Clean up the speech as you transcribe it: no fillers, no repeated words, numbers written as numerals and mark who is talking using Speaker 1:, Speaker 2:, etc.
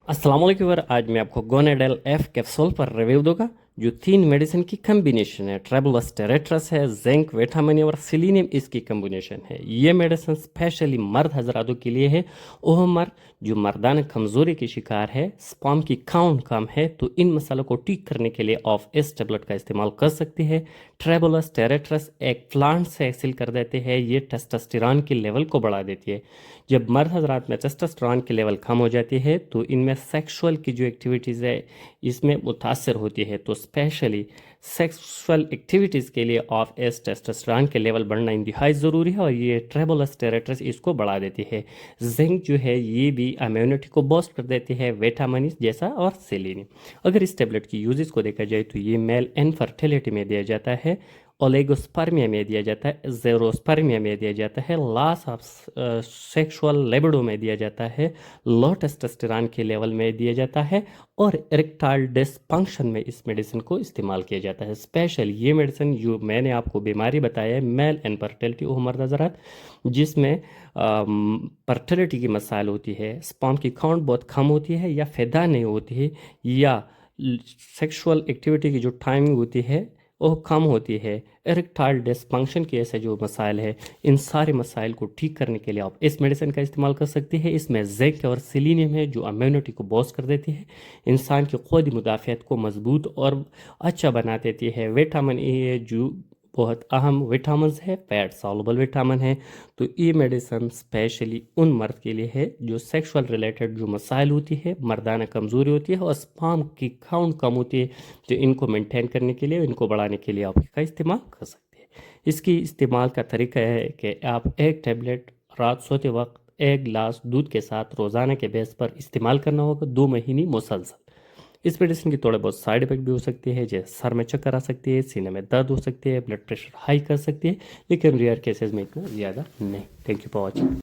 Speaker 1: अस्सलाम वालेकुम यार, आज मैं आपको गोनेडेल एफ कैप्सूल पर रिव्यू दूंगा जो 3 मेडिसिन की कम्बिनेशन है। ट्रेबुलस टेरेट्रस है, जिंक, विटामिन और सेलेनियम इसकी कम्बिनेशन है। ये मेडिसिन स्पेशली मर्द हजरातों के लिए है। वह मर्द जो मर्दाना कमज़ोरी के शिकार है, स्पर्म की काउंट कम है, तो इन मसालों को ठीक करने के लिए ऑफ इस टेबलेट का इस्तेमाल कर सकती है। ट्रेबुलस टेरेट्रस एक प्लांट से एक्सिल कर देते हैं। ये टेस्टोस्टेरोन के लेवल को बढ़ा देती है। जब मर्द हजरात में टेस्टोस्टेरोन की लेवल कम हो जाती है तो इनमें सेक्सुअल की जो एक्टिविटीज़ है इसमें मुतासर होती है। तो स्पेशली सेक्सुअल एक्टिविटीज़ के लिए ऑफ एस टेस्टोस्टेरोन के लेवल बढ़ना इंतहाई ज़रूरी है और ये ट्रेबुलस टेरेट्रस इसको बढ़ा देती है। जिंक जो है ये भी इम्यूनिटी को बूस्ट कर देती है, विटामिन जैसा और सेलेनियम। अगर इस टेबलेट की यूजेस को देखा जाए तो ये मेल इनफर्टिलिटी में दिया जाता है, ओलेगोस्पर्मिया में दिया जाता है, जेरोस्पर्मिया में दिया जाता है, लॉस ऑफ सेक्सुअल लिबिडो में दिया जाता है, लो टेस्टोस्टेरोन के लेवल में दिया जाता है और इरेक्टाइल डिसफंक्शन में इस मेडिसिन को इस्तेमाल किया जाता है। स्पेशल ये मेडिसिन जो मैंने आपको बीमारी बताया है मेल इनफर्टिलिटी उम्र हज़रात, जिसमें फर्टिलिटी की मसाइल होती है, स्पर्म की काउंट बहुत कम होती है या फ़ायदा नहीं होती है, या सेक्सुअल एक्टिविटी की जो टाइमिंग होती है वो कम होती है, इरेक्टाइल डिसफंक्शन के ऐसे जो मसाइल है, इन सारे मसाइल को ठीक करने के लिए आप इस मेडिसिन का इस्तेमाल कर सकते हैं। इसमें जिंक और सेलेनियम है जो इम्यूनिटी को बूस्ट कर देती है, इंसान की खुद मुदाफ़ियत को मजबूत और अच्छा बना देती है। विटामिन ए है जो बहुत अहम विटामिन है, फैट सॉल्युबल विटामिन है। तो ये मेडिसिन स्पेशली उन मर्द के लिए है जो सेक्सुअल रिलेटेड जो मसाइल होती है, मर्दाना कमज़ोरी होती है और स्पर्म की काउंट कम होती है, तो इनको मेंटेन करने के लिए, इनको बढ़ाने के लिए आप इसका इस्तेमाल कर सकते हैं। इसकी इस्तेमाल का तरीका है कि आप एक टेबलेट रात सोते वक्त 1 गिलास दूध के साथ रोज़ाना के बेस पर इस्तेमाल करना होगा 2 महीने मुसलसल। इस मेडिसिन की थोड़े बहुत साइड इफेक्ट भी हो सकते हैं, जैसे सर में चक्कर आ सकती है, सीने में दर्द हो सकती है, ब्लड प्रेशर हाई कर सकती है, लेकिन रेयर केसेस में इतना ज़्यादा नहीं। Thank you for watching.